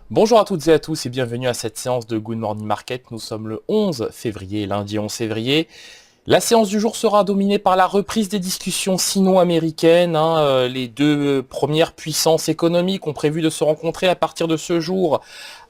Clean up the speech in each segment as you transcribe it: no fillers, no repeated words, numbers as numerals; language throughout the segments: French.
Bonjour à toutes et à tous et bienvenue à cette séance de Good Morning Market. Nous sommes le 11 février, lundi 11 février. La séance du jour sera dominée par la reprise des discussions sino-américaines. Les deux premières puissances économiques ont prévu de se rencontrer à partir de ce jour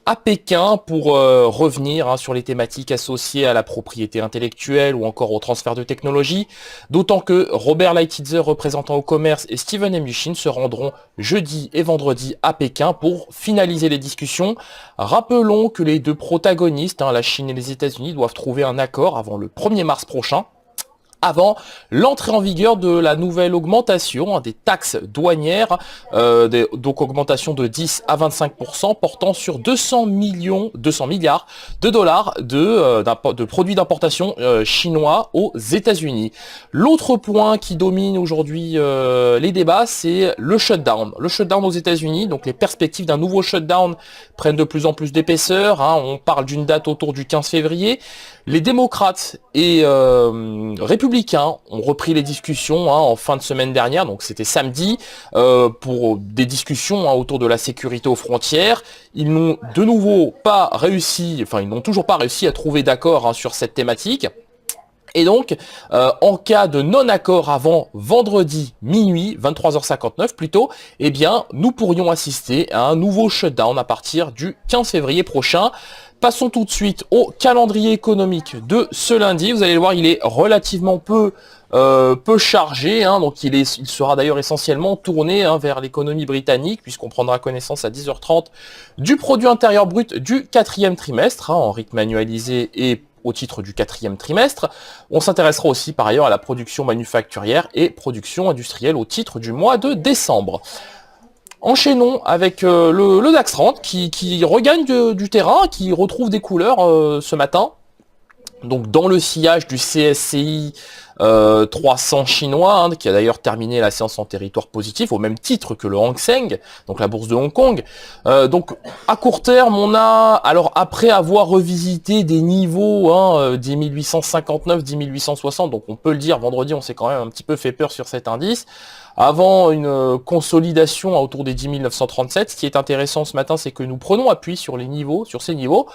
à Pékin pour revenir sur les thématiques associées à la propriété intellectuelle ou encore au transfert de technologie, d'autant que Robert Lighthizer, représentant au commerce, et Steven Mnuchin se rendront jeudi et vendredi à Pékin pour finaliser les discussions. Rappelons que les deux protagonistes, la Chine et les États-Unis, doivent trouver un accord avant le 1er mars prochain, avant l'entrée en vigueur de la nouvelle augmentation des taxes douanières, donc augmentation de 10 à 25%, portant sur 200 milliards de dollars de produits d'importation chinois aux États-Unis. L'autre point qui domine aujourd'hui les débats, c'est le shutdown. Le shutdown aux États-Unis, donc les perspectives d'un nouveau shutdown prennent de plus en plus d'épaisseur. On parle d'une date autour du 15 février. Les démocrates et républicains ont repris les discussions en fin de semaine dernière, donc c'était samedi, pour des discussions autour de la sécurité aux frontières. Ils n'ont de nouveau pas réussi, ils n'ont toujours pas réussi à trouver d'accord sur cette thématique. Et donc, en cas de non-accord avant vendredi minuit, 23h59 plutôt, eh bien, nous pourrions assister à un nouveau shutdown à partir du 15 février prochain. Passons tout de suite au calendrier économique de ce lundi. Vous allez le voir, il est relativement peu chargé, donc il sera d'ailleurs essentiellement tourné vers l'économie britannique, puisqu'on prendra connaissance à 10h30 du produit intérieur brut du quatrième trimestre, en rythme annualisé et au titre du quatrième trimestre. On s'intéressera aussi par ailleurs à la production manufacturière et production industrielle au titre du mois de décembre. Enchaînons avec le DAX 30 qui regagne du terrain, qui retrouve des couleurs ce matin. Donc dans le sillage du CSCI 300 chinois, qui a d'ailleurs terminé la séance en territoire positif, au même titre que le Hang Seng, donc la bourse de Hong Kong. Donc à court terme, on a, alors après avoir revisité des niveaux 10 859, 10 860, donc on peut le dire, vendredi on s'est quand même un petit peu fait peur sur cet indice, avant une consolidation autour des 10 937. Ce qui est intéressant ce matin, c'est que nous prenons appui sur ces niveaux,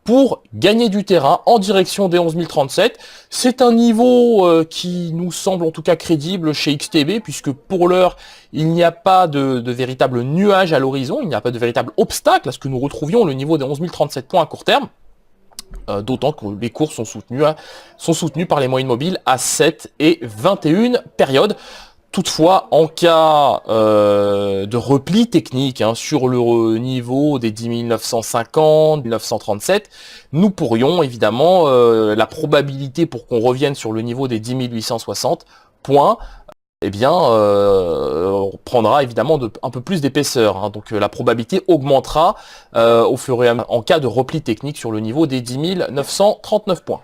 pour gagner du terrain en direction des 11 037. C'est un niveau qui nous semble en tout cas crédible chez XTB, puisque pour l'heure, il n'y a pas de véritable nuage à l'horizon, il n'y a pas de véritable obstacle à ce que nous retrouvions le niveau des 11 037 points à court terme. D'autant que les cours sont soutenus par les moyennes mobiles à 7 et 21 périodes. Toutefois, en cas de repli technique sur le niveau des 10 950, 937, nous pourrions évidemment, la probabilité pour qu'on revienne sur le niveau des 10 860 points, prendra évidemment un peu plus d'épaisseur. Donc la probabilité augmentera au fur et à mesure en cas de repli technique sur le niveau des 10 939 points.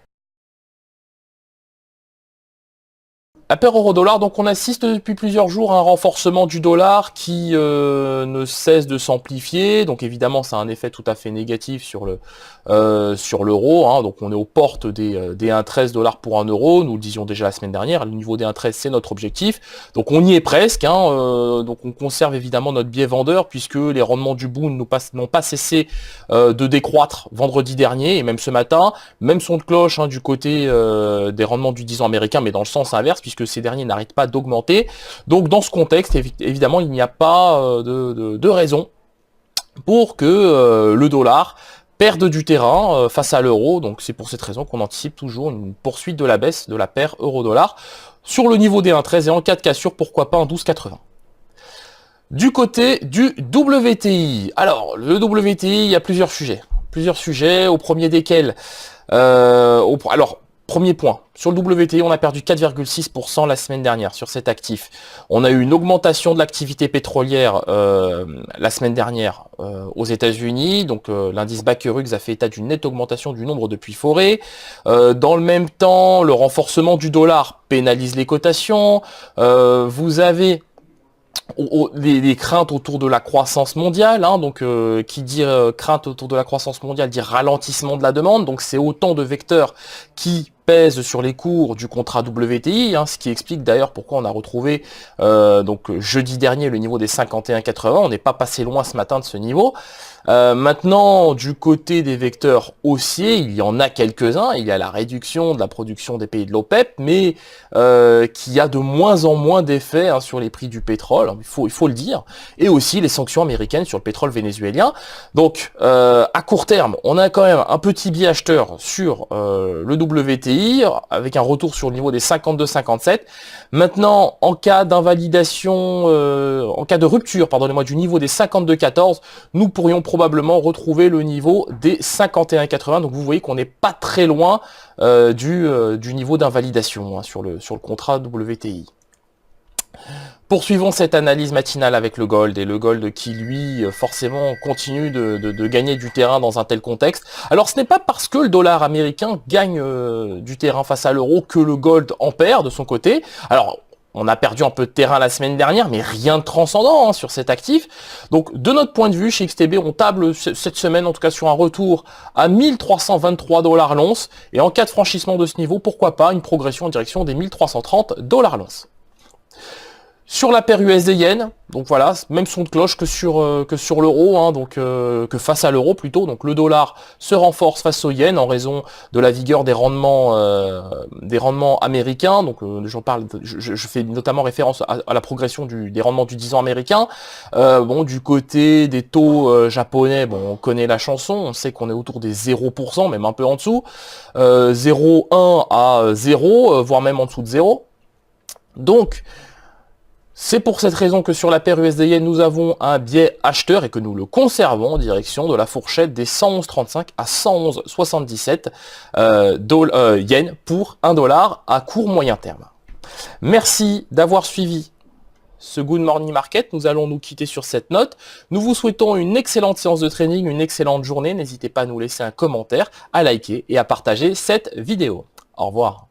La paire euro-dollar, donc on assiste depuis plusieurs jours à un renforcement du dollar qui ne cesse de s'amplifier. Donc évidemment, ça a un effet tout à fait négatif sur l'euro. Donc on est aux portes des 1,13 $ pour 1 euro. Nous le disions déjà la semaine dernière, le niveau des 1,13 c'est notre objectif. Donc on y est presque. Donc on conserve évidemment notre biais vendeur, puisque les rendements du Bund n'ont pas cessé de décroître vendredi dernier et même ce matin. Même son de cloche du côté des rendements du 10 ans américain, mais dans le sens inverse, puisque ces derniers n'arrêtent pas d'augmenter. Donc dans ce contexte, évidemment, il n'y a pas de raison pour que le dollar perde du terrain face à l'euro. Donc c'est pour cette raison qu'on anticipe toujours une poursuite de la baisse de la paire euro-dollar sur le niveau des 1,13 et en cas de cassure, pourquoi pas un 12,80. Du côté du WTI, alors le WTI, il y a plusieurs sujets, au premier desquels, premier point, sur le WTI, on a perdu 4,6% la semaine dernière sur cet actif. On a eu une augmentation de l'activité pétrolière la semaine dernière aux États-Unis. Donc l'indice Bakerux a fait état d'une nette augmentation du nombre de puits forés. Dans le même temps, le renforcement du dollar pénalise les cotations. Vous avez les craintes autour de la croissance mondiale, qui dit crainte autour de la croissance mondiale dit ralentissement de la demande, donc c'est autant de vecteurs qui pèse sur les cours du contrat WTI, ce qui explique d'ailleurs pourquoi on a retrouvé donc jeudi dernier le niveau des 51,80. On n'est pas passé loin ce matin de ce niveau. Maintenant, du côté des vecteurs haussiers, il y en a quelques-uns. Il y a la réduction de la production des pays de l'OPEP, mais qui a de moins en moins d'effet sur les prix du pétrole, il faut le dire, et aussi les sanctions américaines sur le pétrole vénézuélien. Donc, à court terme, on a quand même un petit biais acheteur sur le WTI, avec un retour sur le niveau des 52,57. Maintenant, en cas d'invalidation, en cas de rupture, pardonnez-moi, du niveau des 52,14, nous pourrions probablement retrouver le niveau des 51,80. Donc vous voyez qu'on n'est pas très loin du niveau d'invalidation sur le contrat WTI. Poursuivons cette analyse matinale avec le gold, et le gold qui lui forcément continue de gagner du terrain dans un tel contexte. Alors ce n'est pas parce que le dollar américain gagne du terrain face à l'euro que le gold en perd de son côté. Alors on a perdu un peu de terrain la semaine dernière, mais rien de transcendant sur cet actif. Donc de notre point de vue, chez XTB, on table cette semaine en tout cas sur un retour à 1323 $ l'once, et en cas de franchissement de ce niveau, pourquoi pas une progression en direction des 1330 $ l'once. Sur la paire USD Yen, donc voilà, même son de cloche que sur l'euro, donc que face à l'euro plutôt. Donc le dollar se renforce face au yen en raison de la vigueur des rendements américains. Donc je fais notamment référence à la progression des rendements du 10 ans américain. Du côté des taux japonais, on connaît la chanson, on sait qu'on est autour des 0%, même un peu en dessous, 0,1 à 0, voire même en dessous de 0. Donc c'est pour cette raison que sur la paire USD Yen, nous avons un biais acheteur et que nous le conservons en direction de la fourchette des 111,35 à 111,77 yens pour 1 dollar à court moyen terme. Merci d'avoir suivi ce Good Morning Market. Nous allons nous quitter sur cette note. Nous vous souhaitons une excellente séance de trading, une excellente journée. N'hésitez pas à nous laisser un commentaire, à liker et à partager cette vidéo. Au revoir.